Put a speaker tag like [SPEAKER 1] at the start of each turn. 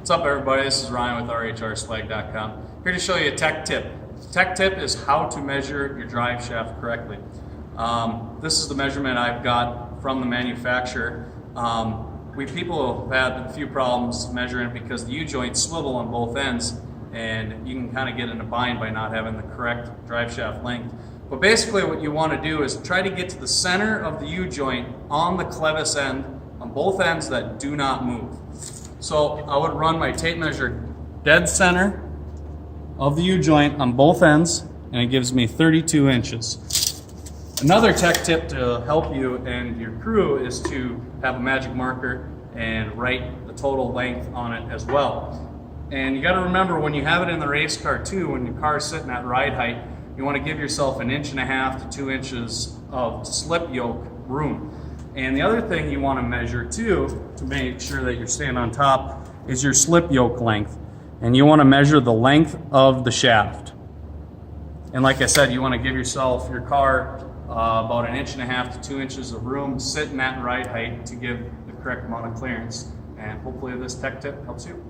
[SPEAKER 1] What's up, everybody? This is Ryan with RHRSwag.com. Here to show you a tech tip. The tech tip is how to measure your drive shaft correctly. This is the measurement I've got from the manufacturer. People have had a few problems measuring it because the U-joints swivel on both ends, and you can kind of get in a bind by not having the correct drive shaft length. But basically what you want to do is try to get to the center of the U-joint on the clevis end, on both ends that do not move. So I would run my tape measure dead center of the U-joint on both ends, and it gives me 32 inches. Another tech tip to help you and your crew is to have a magic marker and write the total length on it as well. And you got to remember, when you have it in the race car too, when your car is sitting at ride height, you want to give yourself 1.5 to 2 inches of slip yoke room. And the other thing you want to measure too, to make sure that you're staying on top, is your slip yoke length. And you want to measure the length of the shaft. And like I said, you want to give yourself, your car, about 1.5 to 2 inches of room sitting at ride height to give the correct amount of clearance. And hopefully this tech tip helps you.